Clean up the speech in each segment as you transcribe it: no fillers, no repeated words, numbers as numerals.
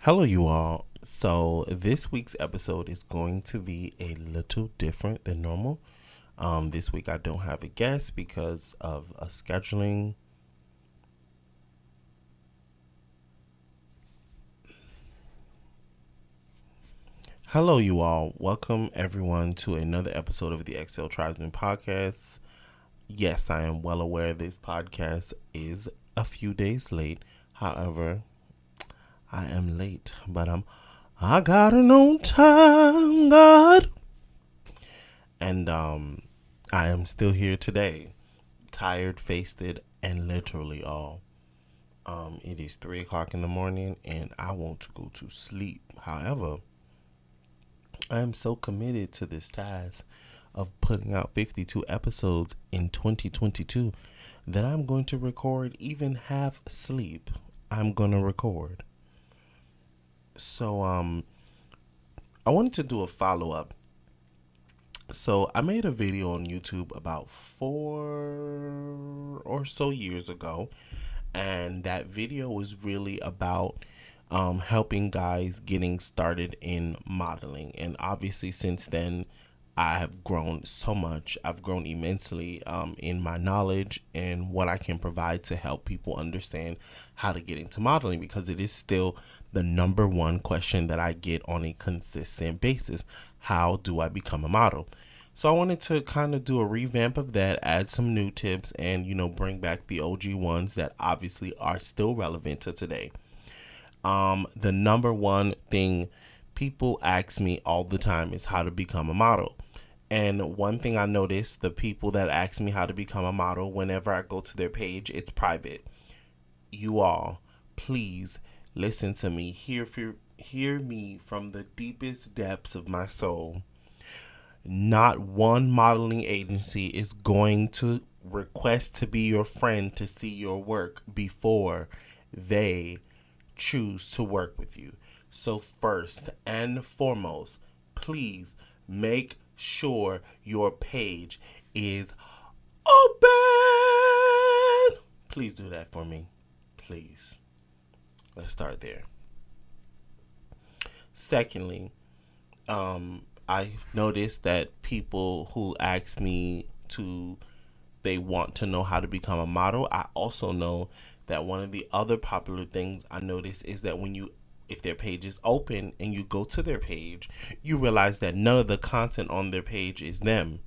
Hello, you all. So, this week's episode is going to be a little different than normal. This week, I don't have a guest because of a scheduling. Hello, you all. Welcome, everyone, to another episode of the Excel Tribesman podcast. Yes, I am well aware this podcast is a few days late. However, I am late, but I got an on time, God. And I am still here today, tired, faced, and literally all. It is 3 o'clock in the morning, and I want to go to sleep. However, I am so committed to this task of putting out 52 episodes in 2022 that I'm going to record even half sleep. I'm going to record. So, I wanted to do a follow up. So I made a video on YouTube about 4 or so years ago, and that video was really about helping guys getting started in modeling. And obviously, since then, I have grown so much. I've grown immensely in my knowledge and what I can provide to help people understand how to get into modeling, because it is still the number one question that I get on a consistent basis. How do I become a model? So I wanted to kind of do a revamp of that, add some new tips, and bring back the OG ones that obviously are still relevant to today. The number one thing people ask me all the time is how to become a model. And one thing I noticed, the people that ask me how to become a model, whenever I go to their page, it's private. You all, please listen to me. Hear me from the deepest depths of my soul. Not one modeling agency is going to request to be your friend to see your work before they choose to work with you. So, first and foremost, please make sure your page is open. Please do that for me. Please. Let's start there. Secondly, I've noticed that people who ask me to, they want to know how to become a model. I also know that one of the other popular things I notice is that if their page is open and you go to their page, you realize that none of the content on their page is them.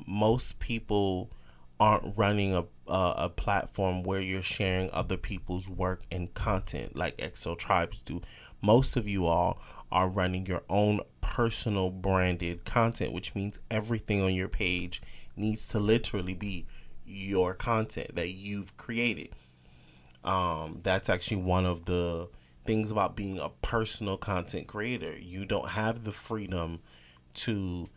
Most people aren't running a platform where you're sharing other people's work and content like Excel Tribes do. Most of you all are running your own personal branded content, which means everything on your page needs to literally be your content that you've created. That's actually one of the things about being a personal content creator. You don't have the freedom to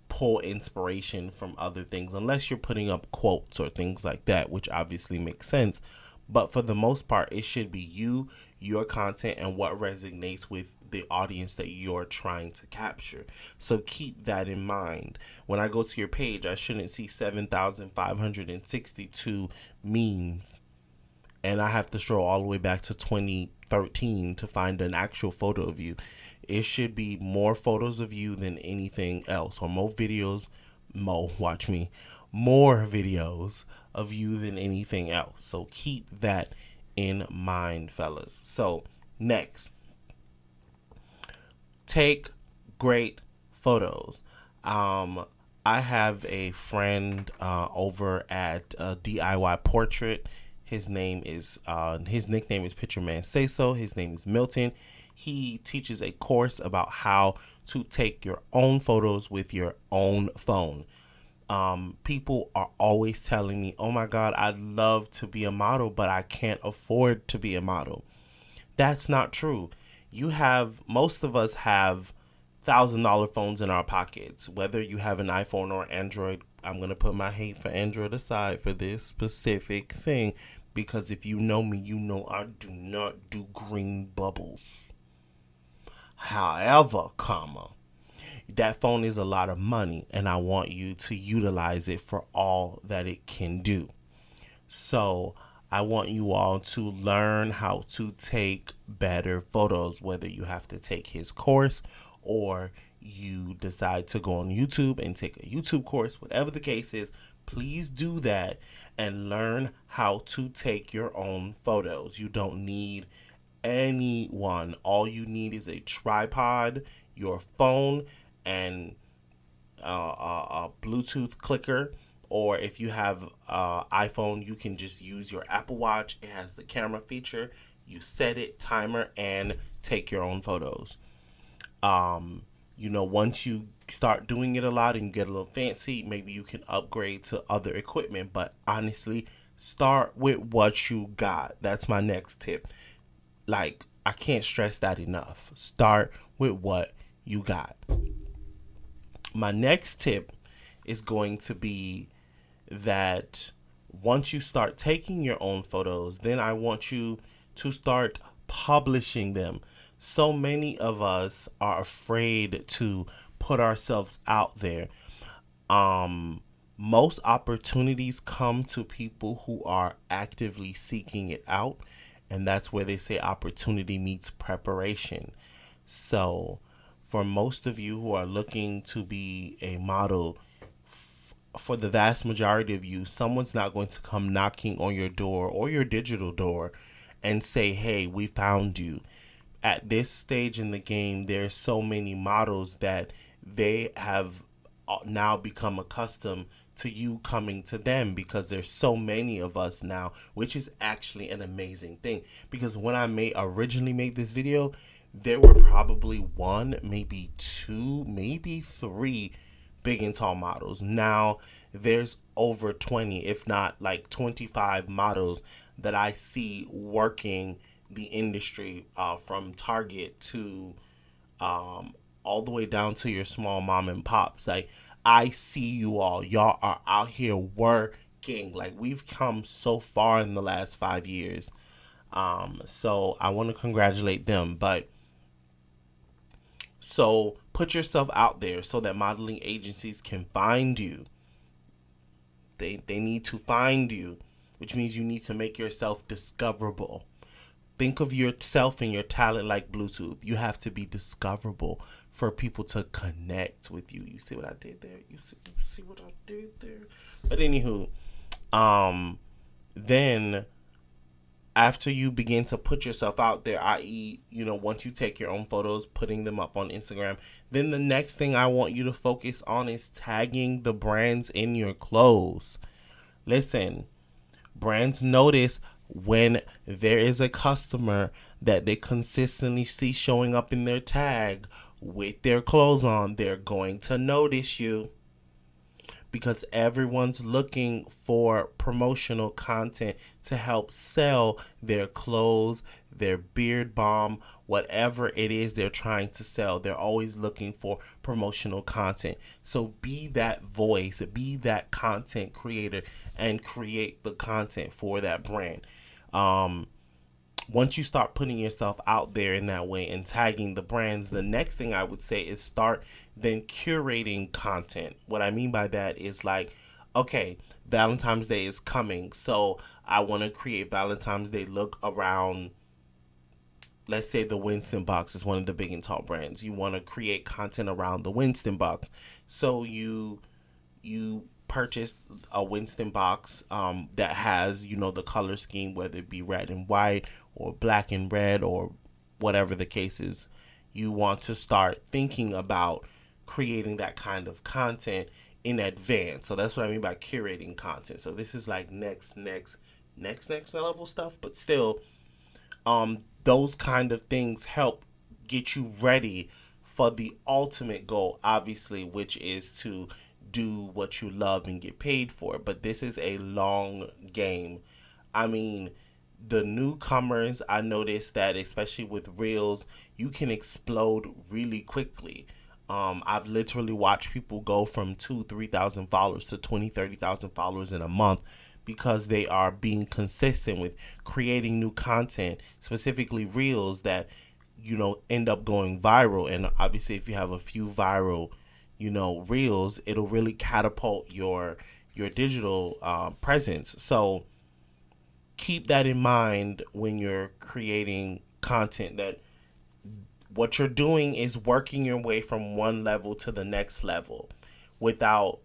pull inspiration from other things unless you're putting up quotes or things like that, which obviously makes sense. But for the most part, it should be you, your content, and what resonates with the audience that you're trying to capture. So keep that in mind. When I go to your page, I shouldn't see 7,562 memes, and I have to scroll all the way back to 2013 to find an actual photo of you. It should be more photos of you than anything else, or more videos. Watch me. More videos of you than anything else. So keep that in mind, fellas. So, next, take great photos. I have a friend over at DIY Portrait. His nickname is Picture Man Say So. His name is Milton. He teaches a course about how to take your own photos with your own phone. People are always telling me, oh my God, I'd love to be a model, but I can't afford to be a model. That's not true. Most of us have $1,000 phones in our pockets, whether you have an iPhone or Android. I'm going to put my hate for Android aside for this specific thing, because if you know me, you know I do not do green bubbles. However, that phone is a lot of money, and I want you to utilize it for all that it can do. So I want you all to learn how to take better photos, whether you have to take his course or you decide to go on YouTube and take a YouTube course, whatever the case is, please do that and learn how to take your own photos. You don't need anyone. All you need is a tripod, your phone, and a Bluetooth clicker. Or if you have iPhone, you can just use your Apple Watch. It has the camera feature. You set it, timer, and take your own photos. Once you start doing it a lot and get a little fancy, maybe you can upgrade to other equipment. But honestly, start with what you got. That's my next tip. Like, I can't stress that enough. Start with what you got. My next tip is going to be that once you start taking your own photos, then I want you to start publishing them. So many of us are afraid to put ourselves out there. Most opportunities come to people who are actively seeking it out, and that's where they say opportunity meets preparation. So, for most of you who are looking to be a model, for the vast majority of you, someone's not going to come knocking on your door or your digital door and say, hey, we found you. At this stage in the game, there's so many models that they have now become accustomed to you coming to them because there's so many of us now, which is actually an amazing thing. Because when I originally made this video, there were probably one, maybe two, maybe three big and tall models. Now there's over 20, if not like 25 models that I see working the industry, from Target to all the way down to your small mom and pops. Like, I see you all. Y'all are out here working. Like, we've come so far in the last 5 years. So I want to congratulate them. But so put yourself out there so that modeling agencies can find you. They need to find you, which means you need to make yourself discoverable. Think of yourself and your talent like Bluetooth. You have to be discoverable for people to connect with you. You see what I did there? You see what I did there? But anywho, then after you begin to put yourself out there, i.e., once you take your own photos, putting them up on Instagram, then the next thing I want you to focus on is tagging the brands in your clothes. Listen, brands notice when there is a customer that they consistently see showing up in their tag with their clothes on. They're going to notice you because everyone's looking for promotional content to help sell their clothes, their beard balm, whatever it is they're trying to sell. They're always looking for promotional content. So be that voice, be that content creator, and create the content for that brand. Once you start putting yourself out there in that way and tagging the brands, the next thing I would say is start then curating content. What I mean by that is like, okay, Valentine's Day is coming, so I want to create Valentine's Day look around, let's say the Winston box is one of the big and tall brands. You want to create content around the Winston box. So you purchase a Winston box that has, the color scheme, whether it be red and white or black and red or whatever the case is. You want to start thinking about creating that kind of content in advance. So that's what I mean by curating content. So this is like next level stuff, but still, those kind of things help get you ready for the ultimate goal, obviously, which is to do what you love and get paid for. But this is a long game. I mean, the newcomers, I noticed that especially with Reels, you can explode really quickly. I've literally watched people go from 2,000-3,000 followers to 20,000-30,000 followers in a month because they are being consistent with creating new content, specifically Reels that, end up going viral. And obviously, if you have a few viral, Reels, it'll really catapult your digital presence. So keep that in mind when you're creating content, that what you're doing is working your way from one level to the next level without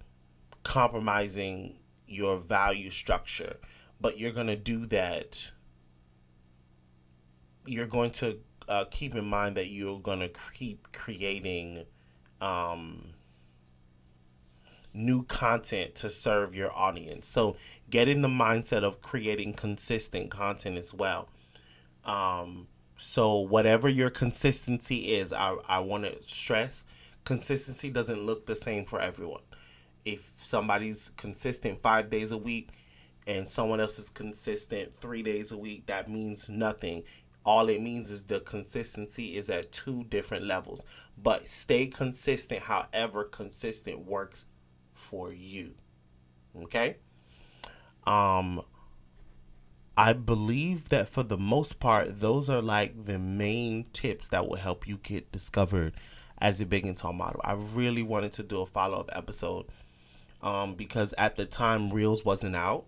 compromising your value structure. But you're going to do that. You're going to keep in mind that you're going to keep creating um, new content to serve your audience. So get in the mindset of creating consistent content as well. So whatever your consistency is, I want to stress, consistency doesn't look the same for everyone. If somebody's consistent 5 days a week and someone else is consistent 3 days a week, that means nothing. All it means is the consistency is at two different levels. But stay consistent however consistent works for you. Okay? Um I believe that for the most part, those are like the main tips that will help you get discovered as a big and tall model. I really wanted to do a follow up episode because at the time Reels wasn't out,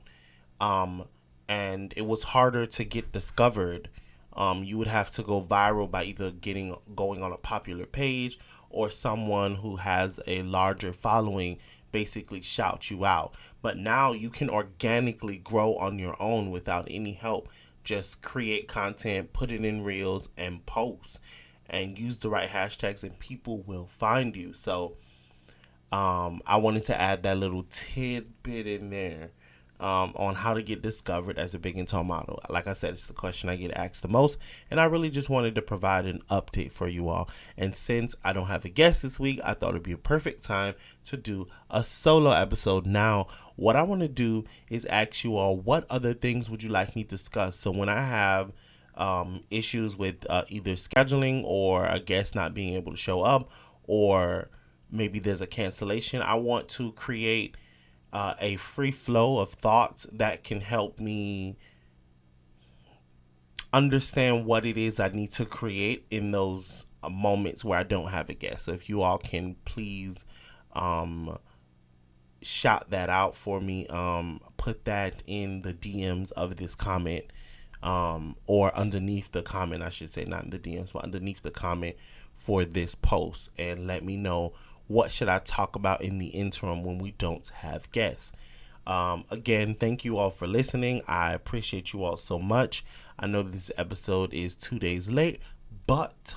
um, and it was harder to get discovered. You would have to go viral by either going on a popular page or someone who has a larger following basically shout you out. But now you can organically grow on your own without any help. Just create content, put it in Reels, and post, and use the right hashtags, and people will find you. So I wanted to add that little tidbit in there on how to get discovered as a big and tall model. Like I said, it's the question I get asked the most, and I really just wanted to provide an update for you all. And since I don't have a guest this week, I thought it'd be a perfect time to do a solo episode. Now, what I want to do is ask you all, what other things would you like me to discuss? So when I have issues with either scheduling or a guest not being able to show up, or maybe there's a cancellation, I want to create a free flow of thoughts that can help me understand what it is I need to create in those moments where I don't have a guest. So if you all can please shout that out for me, put that in the DMs of this comment, or underneath the comment, I should say, not in the DMs, but underneath the comment for this post, and let me know what should I talk about in the interim when we don't have guests. Again, thank you all for listening. I appreciate you all so much. I know this episode is 2 days late, but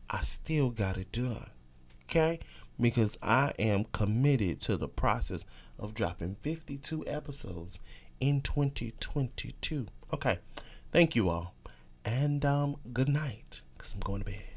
I still got it done. Okay? Because I am committed to the process of dropping 52 episodes in 2022. Okay. Thank you all. And good night, because I'm going to bed.